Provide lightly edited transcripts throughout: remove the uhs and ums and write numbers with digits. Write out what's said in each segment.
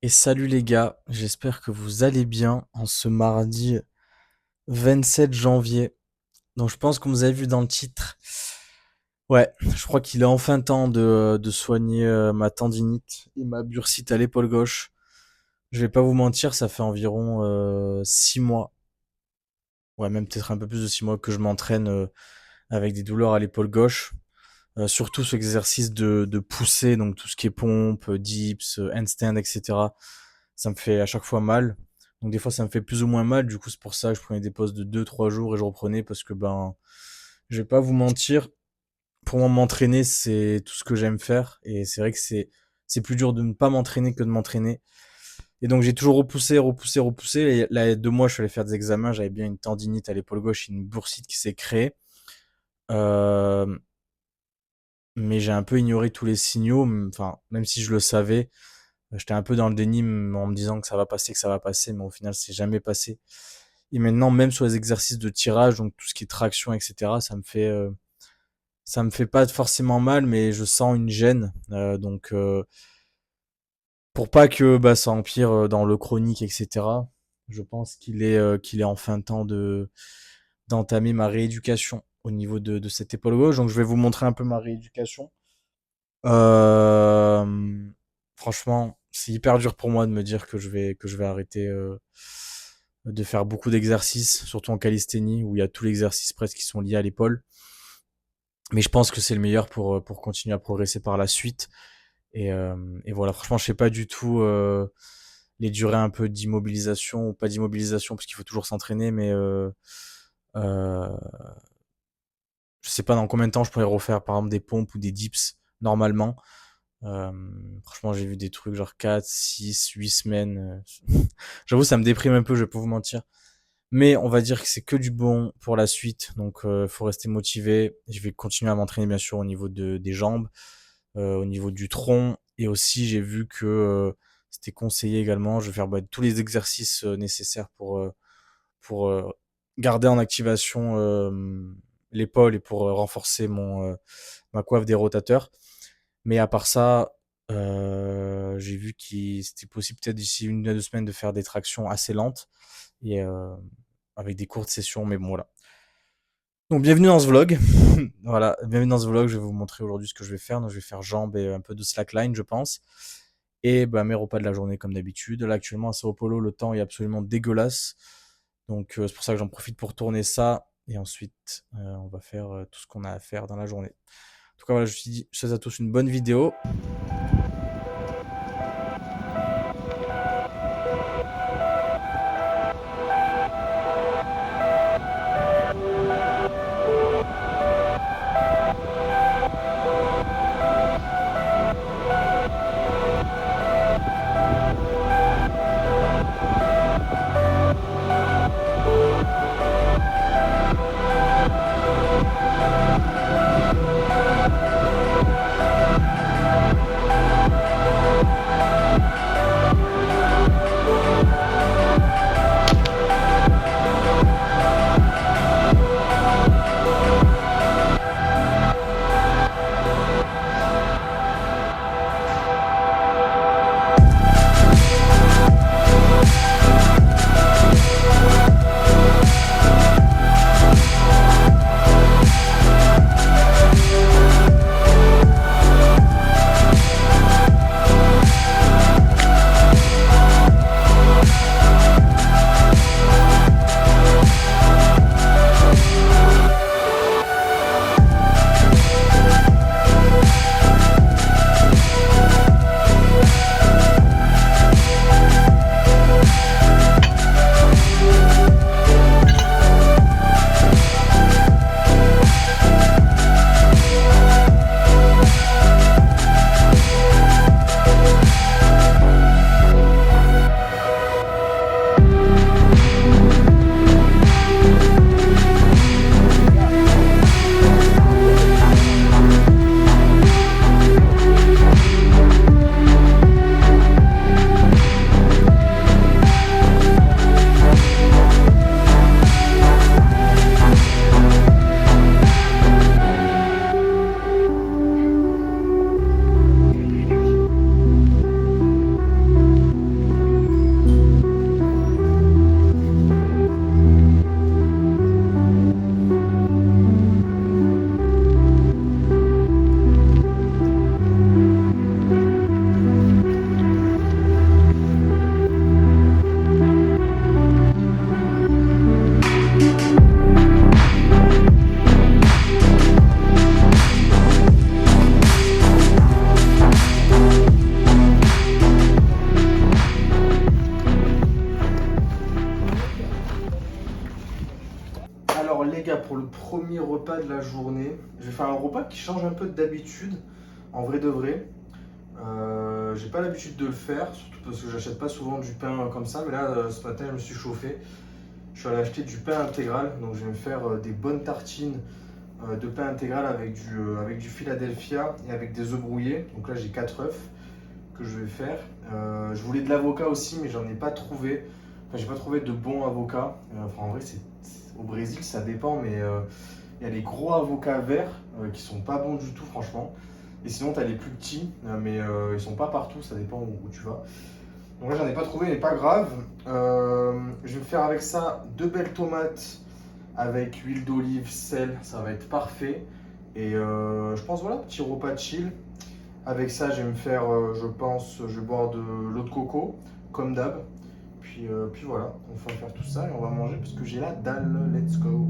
Et salut les gars, j'espère que vous allez bien en ce mardi 27 janvier. Donc je pense que vous avez vu dans le titre. Ouais, je crois qu'il est enfin temps de soigner ma tendinite et ma bursite à l'épaule gauche. Je vais pas vous mentir, ça fait environ 6 mois, ouais même peut-être un peu plus de 6 mois que je m'entraîne avec des douleurs à l'épaule gauche. Surtout ce exercice de poussée, donc tout ce qui est pompe, dips, handstand, etc. Ça me fait à chaque fois mal. Donc des fois ça me fait plus ou moins mal, du coup c'est pour ça que je prenais des pauses de 2 3 jours et je reprenais parce que je vais pas vous mentir, pour moi m'entraîner c'est tout ce que j'aime faire et c'est vrai que c'est plus dur de ne pas m'entraîner que de m'entraîner. Et donc j'ai toujours repoussé. Et là, il y a 2 mois, je suis allé faire des examens, j'avais bien une tendinite à l'épaule gauche, une boursite qui s'est créée. Euh, mais j'ai un peu ignoré tous les signaux, enfin, même si je le savais, j'étais un peu dans le déni en me disant que ça va passer, mais au final, c'est jamais passé. Et maintenant, même sur les exercices de tirage, donc tout ce qui est traction, etc., ça me fait pas forcément mal, mais je sens une gêne. Pour pas que ça empire dans le chronique, etc., je pense qu'il est enfin temps d'entamer ma rééducation au niveau de cette épaule gauche. Donc je vais vous montrer un peu ma rééducation. Euh, Franchement, c'est hyper dur pour moi de me dire que je vais arrêter de faire beaucoup d'exercices, surtout en calisthénie où il y a tous les exercices presque qui sont liés à l'épaule. Mais je pense que c'est le meilleur pour continuer à progresser par la suite. Et voilà, franchement, je sais pas du tout les durées un peu d'immobilisation ou pas d'immobilisation parce qu'il faut toujours s'entraîner, mais euh, je sais pas dans combien de temps je pourrais refaire par exemple des pompes ou des dips normalement. Euh, Franchement, j'ai vu des trucs genre 4, 6, 8 semaines. J'avoue, ça me déprime un peu, je vais pas vous mentir. Mais on va dire que c'est que du bon pour la suite. Donc, faut rester motivé. Je vais continuer à m'entraîner, bien sûr, au niveau des jambes, au niveau du tronc. Et aussi, j'ai vu que c'était conseillé également. Je vais faire tous les exercices nécessaires pour garder en activation l'épaule et pour renforcer ma coiffe des rotateurs. Mais à part ça, j'ai vu qu'il c'était possible peut-être d'ici 1 à 2 semaines de faire des tractions assez lentes et avec des courtes sessions, mais bon voilà. Donc bienvenue dans ce vlog. Voilà, bienvenue dans ce vlog. Je vais vous montrer aujourd'hui ce que je vais faire. Donc je vais faire jambes et un peu de slackline, je pense. Et mes repas de la journée comme d'habitude. Là actuellement à Sao Paulo, le temps est absolument dégueulasse. Donc c'est pour ça que j'en profite pour tourner ça. Et ensuite, on va faire tout ce qu'on a à faire dans la journée. En tout cas, voilà, je vous dis, je vous souhaite à tous une bonne vidéo. pour le premier repas de la journée, je vais faire un repas qui change un peu d'habitude, en vrai de vrai. J'ai pas l'habitude de le faire, surtout parce que j'achète pas souvent du pain comme ça, mais là ce matin je me suis chauffé. Je suis allé acheter du pain intégral, donc je vais me faire des bonnes tartines de pain intégral avec du Philadelphia et avec des œufs brouillés. Donc là j'ai 4 œufs que je vais faire. Je voulais de l'avocat aussi, mais j'en ai pas trouvé. Enfin, j'ai pas trouvé de bons avocats. Enfin, en vrai, au Brésil, ça dépend, mais il y a les gros avocats verts qui sont pas bons du tout, franchement. Et sinon, tu as les plus petits, mais ils sont pas partout, ça dépend où tu vas. Donc là, j'en ai pas trouvé, mais pas grave. Je vais me faire avec ça 2 belles tomates avec huile d'olive, sel, ça va être parfait. Et je pense, voilà, petit repas chill. Avec ça, je vais me faire, je pense, je vais boire de l'eau de coco, comme d'hab. Puis voilà, on va faire tout ça et on va manger parce que j'ai la dalle. Let's go!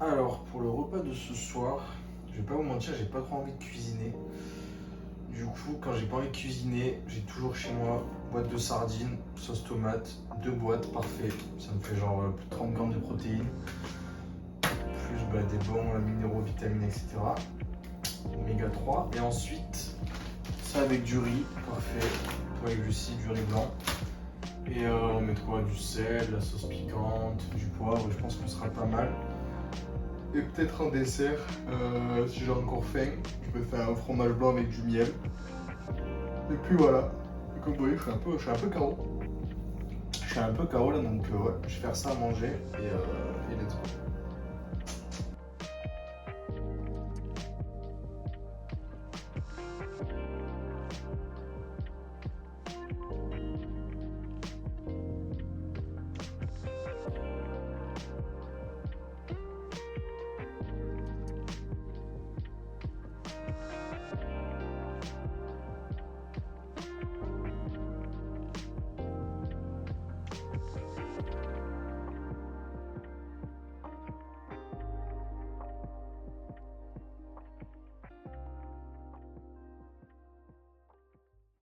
Alors, pour le repas de ce soir, je vais pas vous mentir, j'ai pas trop envie de cuisiner. Du coup, quand j'ai pas envie de cuisiner, j'ai toujours chez moi boîte de sardines, sauce tomate, 2 boîtes, parfait. Ça me fait genre plus de 30 grammes de protéines, plus des bons minéraux, vitamines, etc. Oméga 3. Et ensuite, ça avec du riz, parfait. Avec du cidre, du riz blanc. Et on met quoi? Du sel, la sauce piquante, du poivre, je pense qu'on sera pas mal. Et peut-être un dessert, si j'ai encore faim, je peux faire un fromage blanc avec du miel. Et puis voilà, et comme vous voyez, je suis un peu KO. Je suis un peu KO là, donc ouais, je vais faire ça à manger et let's go.